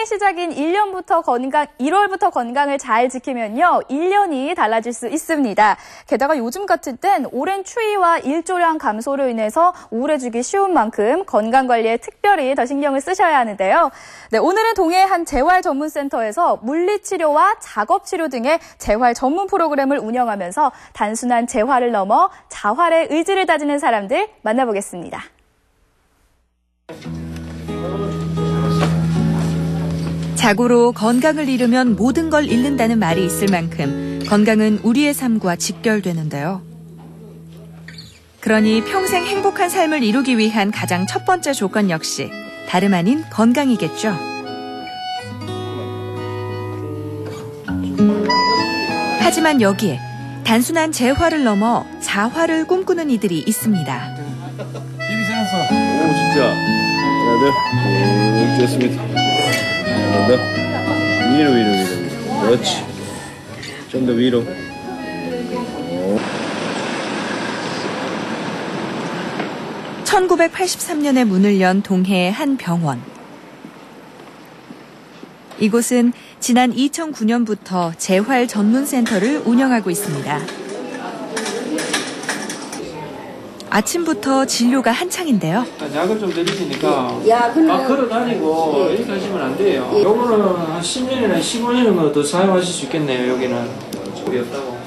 시작인 1월부터 건강을 잘 지키면요, 1년이 달라질 수 있습니다. 게다가 요즘 같은 땐 오랜 추위와 일조량 감소로 인해서 우울해지기 쉬운 만큼 건강관리에 특별히 더 신경을 쓰셔야 하는데요. 네, 오늘은 동해 한 재활 전문센터에서 물리치료와 작업치료 등의 재활 전문 프로그램을 운영하면서 단순한 재활을 넘어 자활의 의지를 다지는 사람들 만나보겠습니다. 자고로 건강을 잃으면 모든 걸 잃는다는 말이 있을 만큼 건강은 우리의 삶과 직결되는데요. 그러니 평생 행복한 삶을 이루기 위한 가장 첫 번째 조건 역시 다름 아닌 건강이겠죠. 하지만 여기에 단순한 재활을 넘어 자활을 꿈꾸는 이들이 있습니다. 힘이 생겼어. 오, 진짜. 하나, 둘, 좋습니다. 하나, 위로. 그렇지. 좀 더 위로. 1983년에 문을 연 동해의 한 병원. 이곳은 지난 2009년부터 재활 전문센터를 운영하고 있습니다. 아침부터 진료가 한창인데요. 약을 좀 드리시니까 막 걸어 다니고 이렇게 하시면 안 돼요. 요거는 한 10년이나 15년 더 사용하실 수 있겠네요. 여기는 소리 없다고.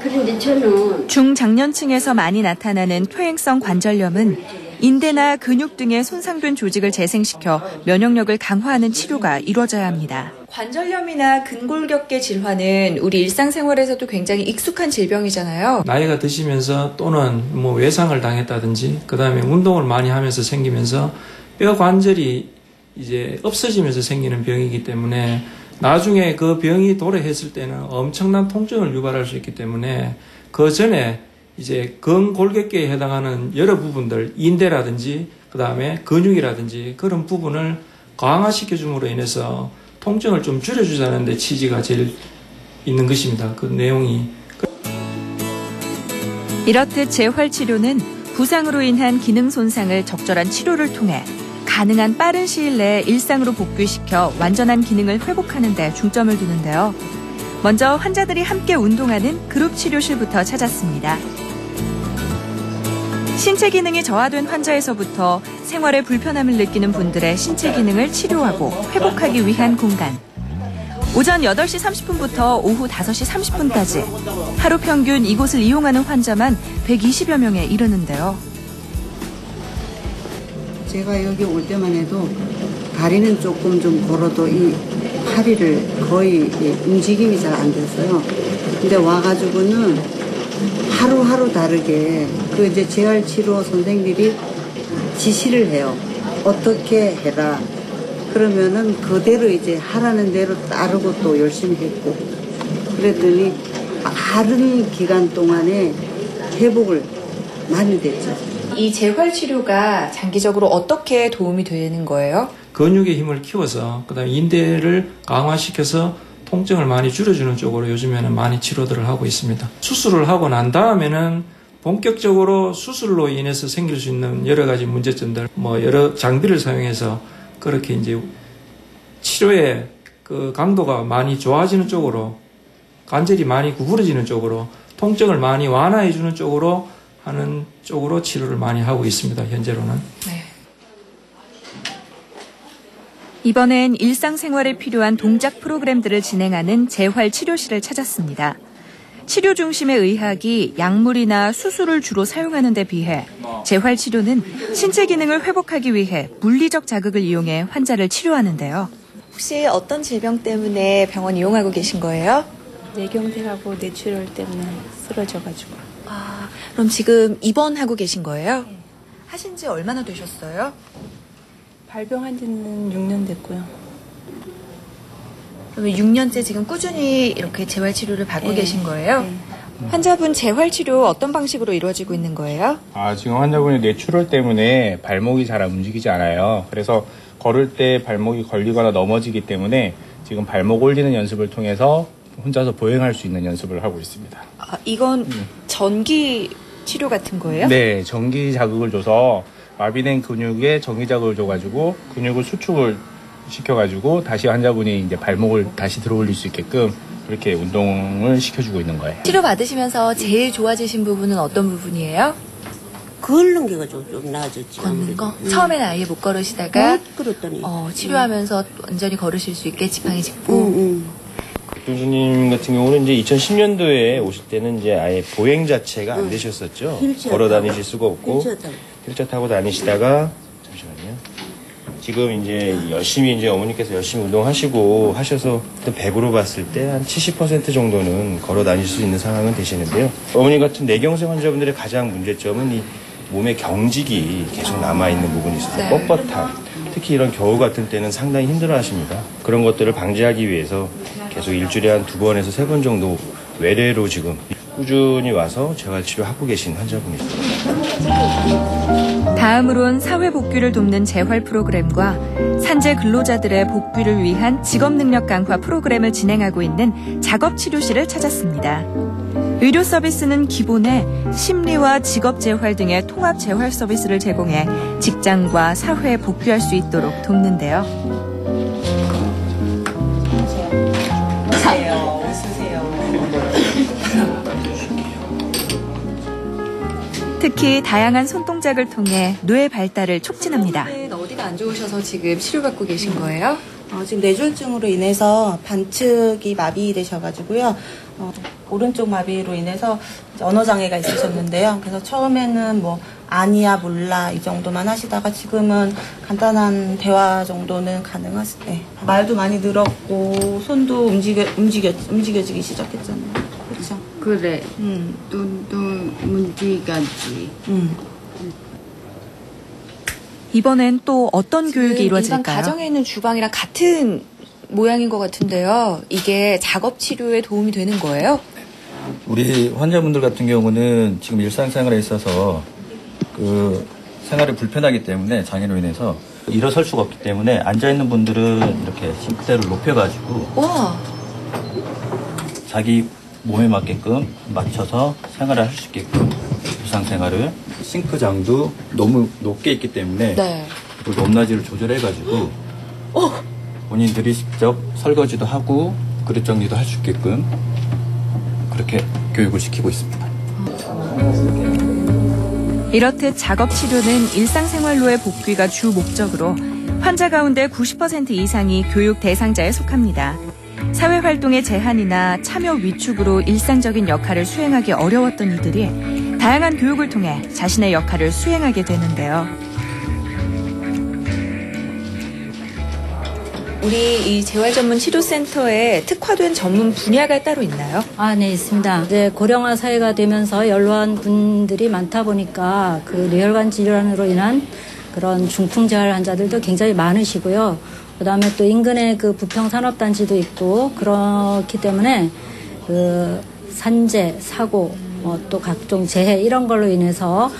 그런데 저는 중장년층에서 많이 나타나는 퇴행성 관절염은 인대나 근육 등의 손상된 조직을 재생시켜 면역력을 강화하는 치료가 이루어져야 합니다. 관절염이나 근골격계 질환은 우리 일상생활에서도 굉장히 익숙한 질병이잖아요. 나이가 드시면서 또는 뭐 외상을 당했다든지 그다음에 운동을 많이 하면서 생기면서 뼈 관절이 이제 없어지면서 생기는 병이기 때문에 나중에 그 병이 도래했을 때는 엄청난 통증을 유발할 수 있기 때문에 그 전에 이제 근골격계에 해당하는 여러 부분들, 인대라든지 그다음에 근육이라든지 그런 부분을 강화시켜 줌으로 인해서 통증을 좀 줄여주자는 데 취지가 제일 있는 것입니다. 그 내용이. 이렇듯 재활치료는 부상으로 인한 기능 손상을 적절한 치료를 통해 가능한 빠른 시일 내에 일상으로 복귀시켜 완전한 기능을 회복하는 데 중점을 두는데요. 먼저 환자들이 함께 운동하는 그룹 치료실부터 찾았습니다. 신체 기능이 저하된 환자에서부터 생활에 불편함을 느끼는 분들의 신체 기능을 치료하고 회복하기 위한 공간. 오전 8시 30분부터 오후 5시 30분까지 하루 평균 이곳을 이용하는 환자만 120여 명에 이르는데요. 제가 여기 올 때만 해도 다리는 조금 좀 걸어도 이 팔이를 거의 움직임이 잘 안 됐어요. 근데 와가지고는 하루하루 다르게 그 이제 재활치료 선생님들이 지시를 해요. 어떻게 해라. 그러면은 그대로 이제 하라는 대로 따르고 또 열심히 했고 그랬더니 빠른 기간 동안에 회복을 많이 됐죠. 이 재활치료가 장기적으로 어떻게 도움이 되는 거예요? 근육의 힘을 키워서 그다음에 인대를 강화시켜서 통증을 많이 줄여주는 쪽으로 요즘에는 많이 치료들을 하고 있습니다. 수술을 하고 난 다음에는 본격적으로 수술로 인해서 생길 수 있는 여러 가지 문제점들, 뭐 여러 장비를 사용해서 그렇게 이제 치료의 그 강도가 많이 좋아지는 쪽으로, 관절이 많이 구부러지는 쪽으로, 통증을 많이 완화해주는 쪽으로 하는 쪽으로 치료를 많이 하고 있습니다. 현재로는. 네. 이번엔 일상생활에 필요한 동작 프로그램들을 진행하는 재활치료실을 찾았습니다. 치료 중심의 의학이 약물이나 수술을 주로 사용하는 데 비해 재활치료는 신체 기능을 회복하기 위해 물리적 자극을 이용해 환자를 치료하는데요. 혹시 어떤 질병 때문에 병원 이용하고 계신 거예요? 뇌경색하고 뇌출혈 때문에 쓰러져가지고. 아, 그럼 지금 입원하고 계신 거예요? 네. 하신 지 얼마나 되셨어요? 발병한 지는 6년 됐고요. 그러면 6년째 지금 꾸준히 이렇게 재활치료를 받고 네. 계신 거예요? 네. 환자분 재활치료 어떤 방식으로 이루어지고 있는 거예요? 지금 환자분이 뇌출혈 때문에 발목이 잘 움직이지 않아요. 그래서 걸을 때 발목이 걸리거나 넘어지기 때문에 지금 발목 올리는 연습을 통해서 혼자서 보행할 수 있는 연습을 하고 있습니다. 이건 전기 치료 같은 거예요? 네, 전기 자극을 줘서 마비된 근육에 전기 자극을 줘가지고 근육을 수축을 시켜가지고 다시 환자분이 이제 발목을 다시 들어올릴 수 있게끔 그렇게 운동을 시켜주고 있는 거예요. 치료 받으시면서 제일 좋아지신 부분은 어떤 부분이에요? 걷는 게가 좀 나아졌지. 걷는 거? 처음에는 아예 못 걸으시다가 못 걸었더니. 치료하면서 완전히 걸으실 수 있게 지팡이 짚고. 교수님 같은 경우는 이제 2010년도에 오실 때는 이제 아예 보행 자체가 안 되셨었죠. 휠체어 걸어 타고. 다니실 수가 없고 휠체어 타고 다니시다가 잠시만요. 지금 이제 열심히 이제 어머니께서 열심히 운동하시고 하셔서 100으로 봤을 때 한 70% 정도는 걸어 다닐 수 있는 상황은 되시는데요. 어머니 같은 뇌경색 환자분들의 가장 문제점은 이 몸의 경직이 계속 남아있는 부분이 있어서 뻣뻣함. 특히 이런 겨울 같은 때는 상당히 힘들어 하십니다. 그런 것들을 방지하기 위해서 계속 일주일에 한 2번에서 3번 정도 외래로 지금 꾸준히 와서 재활치료하고 계신 환자분이십니다. 다음으론 사회복귀를 돕는 재활 프로그램과 산재 근로자들의 복귀를 위한 직업능력 강화 프로그램을 진행하고 있는 작업치료실을 찾았습니다. 의료 서비스는 기본에 심리와 직업재활 등의 통합 재활 서비스를 제공해 직장과 사회에 복귀할 수 있도록 돕는데요. 특히 다양한 손동작을 통해 뇌 발달을 촉진합니다. 어디가 안 좋으셔서 지금 치료받고 계신 거예요? 지금 뇌졸중으로 인해서 반측이 마비되셔가지고요. 오른쪽 마비로 인해서 언어장애가 있으셨는데요. 그래서 처음에는 아니야 몰라 이 정도만 하시다가 지금은 간단한 대화 정도는 가능하시네. 네. 말도 많이 늘었고 손도 움직여지기 시작했잖아요. 그렇죠? 그래. 눈도 움직이지. 이번엔 또 어떤 교육이 이루어질까요? 일반 가정에 있는 주방이랑 같은 모양인 것 같은데요. 이게 작업 치료에 도움이 되는 거예요? 우리 환자분들 같은 경우는 지금 일상생활에 있어서 그 생활이 불편하기 때문에 장애로 인해서 일어설 수가 없기 때문에 앉아있는 분들은 이렇게 싱크대를 높여가지고 자기 몸에 맞게끔 맞춰서 생활을 할 수 있게끔 일상생활을 싱크장도 너무 높게 있기 때문에 그 높낮이를 조절해가지고 본인들이 직접 설거지도 하고 그릇 정리도 할 수 있게끔 그렇게 교육을 시키고 있습니다. 이렇듯 작업치료는 일상생활로의 복귀가 주 목적으로 환자 가운데 90% 이상이 교육 대상자에 속합니다. 사회활동의 제한이나 참여 위축으로 일상적인 역할을 수행하기 어려웠던 이들이 다양한 교육을 통해 자신의 역할을 수행하게 되는데요. 우리 이 재활전문치료센터에 특화된 전문 분야가 따로 있나요? 네, 있습니다. 이제 고령화 사회가 되면서 연로한 분들이 많다 보니까 그 뇌혈관 질환으로 인한 그런 중풍 재활 환자들도 굉장히 많으시고요. 그다음에 또 인근에 그 부평 산업단지도 있고 그렇기 때문에 그 산재, 사고, 또 각종 재해 이런 걸로 인해서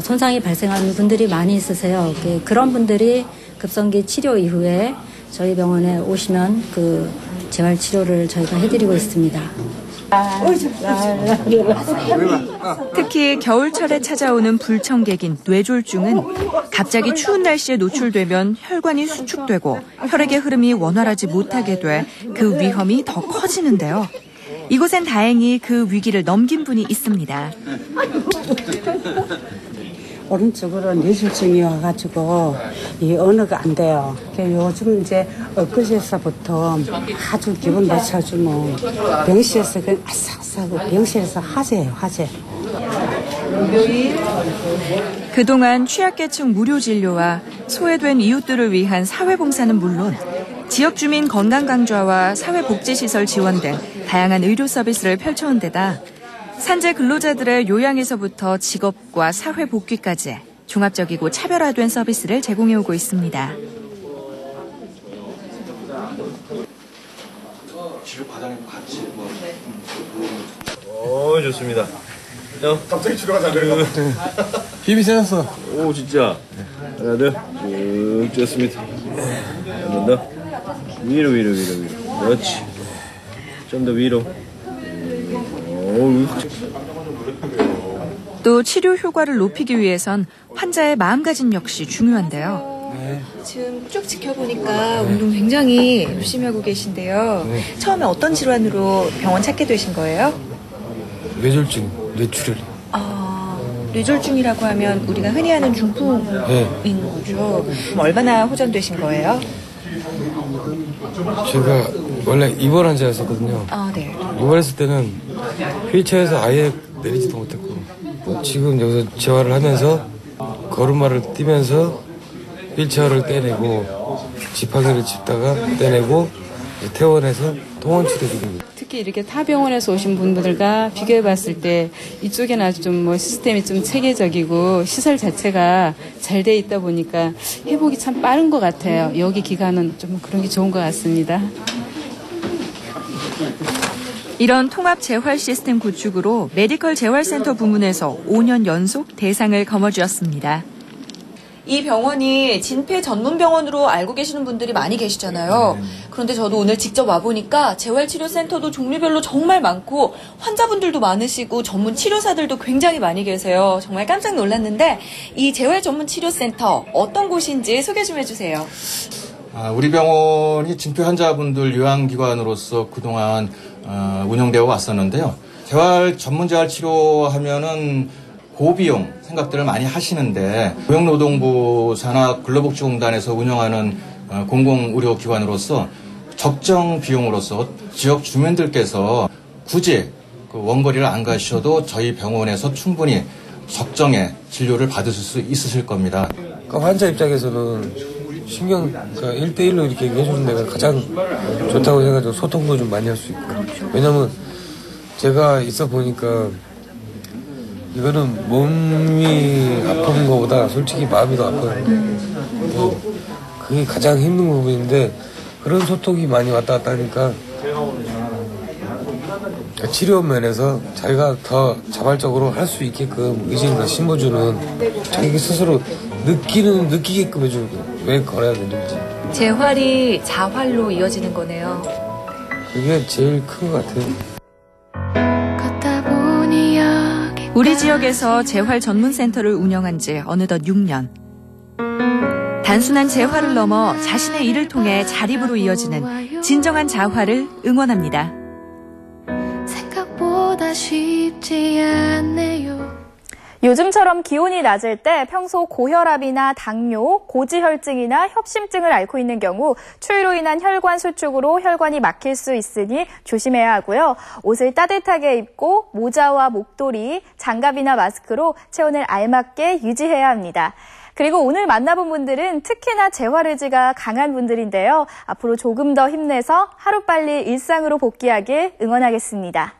손상이 발생하는 분들이 많이 있으세요. 그런 분들이 급성기 치료 이후에 저희 병원에 오시면 그 재활 치료를 저희가 해드리고 있습니다. 특히 겨울철에 찾아오는 불청객인 뇌졸중은 갑자기 추운 날씨에 노출되면 혈관이 수축되고 혈액의 흐름이 원활하지 못하게 돼 그 위험이 더 커지는데요. 이곳엔 다행히 그 위기를 넘긴 분이 있습니다. 오른쪽으로 뇌졸중이 와가지고 이 언어가 안 돼요. 요즘 이제 엊그제서부터 아주 기분 맞춰주면 병실에서 그냥 아삭아삭하고 병실에서 화제예요, 화제. 그동안 취약계층 무료 진료와 소외된 이웃들을 위한 사회봉사는 물론 지역 주민 건강 강좌와 사회복지시설 지원 등 다양한 의료 서비스를 펼쳐온 데다 산재 근로자들의 요양에서부터 직업과 사회 복귀까지 종합적이고 차별화된 서비스를 제공해오고 있습니다. 좋습니다. 갑자기 치료가 잘 되는 거 힘이 세졌어. 오, 진짜. 하나, 둘, 쭉 좋습니다. 한 번 더. 위로. 그렇지. 좀 더 위로. 또 치료 효과를 높이기 위해선 환자의 마음가짐 역시 중요한데요. 네. 지금 쭉 지켜보니까 운동 굉장히 열심히 하고 계신데요. 네. 처음에 어떤 질환으로 병원 찾게 되신 거예요? 뇌졸중, 뇌출혈. 뇌졸중이라고 하면 우리가 흔히 아는 중풍인 거죠. 그럼 얼마나 호전되신 거예요? 제가 원래 입원 환자였었거든요. 네. 입원했을 때는 휠체어에서 아예 내리지도 못했고 지금 여기서 재활을 하면서 걸음마를 뛰면서 휠체어를 떼내고 지팡이를 짚다가 떼내고 퇴원해서 통원치료 중입니다. 특히 이렇게 타 병원에서 오신 분들과 비교해 봤을 때 이쪽에는 아주 좀 시스템이 좀 체계적이고 시설 자체가 잘 돼 있다 보니까 회복이 참 빠른 것 같아요. 여기 기간은 좀 그런 게 좋은 것 같습니다. 이런 통합 재활 시스템 구축으로 메디컬 재활센터 부문에서 5년 연속 대상을 거머쥐었습니다. 이 병원이 진폐 전문 병원으로 알고 계시는 분들이 많이 계시잖아요. 그런데 저도 오늘 직접 와보니까 재활치료센터도 종류별로 정말 많고 환자분들도 많으시고 전문 치료사들도 굉장히 많이 계세요. 정말 깜짝 놀랐는데 이 재활 전문 치료센터 어떤 곳인지 소개 좀 해주세요. 우리 병원이 진폐 환자분들 요양기관으로서 그동안 운영되어 왔었는데요. 전문 재활 치료하면은 고비용 생각들을 많이 하시는데 고용노동부 산하 근로복지공단에서 운영하는 공공의료기관으로서 적정 비용으로서 지역 주민들께서 굳이 원거리를 안 가셔도 저희 병원에서 충분히 적정의 진료를 받으실 수 있으실 겁니다. 그러니까 환자 입장에서는 그러니까 1대1로 이렇게 해주는 데가 가장 좋다고 생각해서 소통도 좀 많이 할 수 있고. 왜냐면 제가 있어 보니까 이거는 몸이 아픈 것보다 솔직히 마음이 더 아파요. 그게 가장 힘든 부분인데 그런 소통이 많이 왔다 갔다 하니까 치료 면에서 자기가 더 자발적으로 할 수 있게끔 의지를 심어주는 자기 스스로 느끼게끔 해주는 거예요. 왜 걸어야 되는지. 재활이 자활로 이어지는 거네요. 그게 제일 큰 것 같아요. 우리 지역에서 재활 전문센터를 운영한 지 어느덧 6년. 단순한 재활을 넘어 자신의 일을 통해 자립으로 이어지는 진정한 자활을 응원합니다. 생각보다 쉽지 않네요. 요즘처럼 기온이 낮을 때 평소 고혈압이나 당뇨, 고지혈증이나 협심증을 앓고 있는 경우 추위로 인한 혈관 수축으로 혈관이 막힐 수 있으니 조심해야 하고요. 옷을 따뜻하게 입고 모자와 목도리, 장갑이나 마스크로 체온을 알맞게 유지해야 합니다. 그리고 오늘 만나본 분들은 특히나 재활 의지가 강한 분들인데요. 앞으로 조금 더 힘내서 하루빨리 일상으로 복귀하길 응원하겠습니다.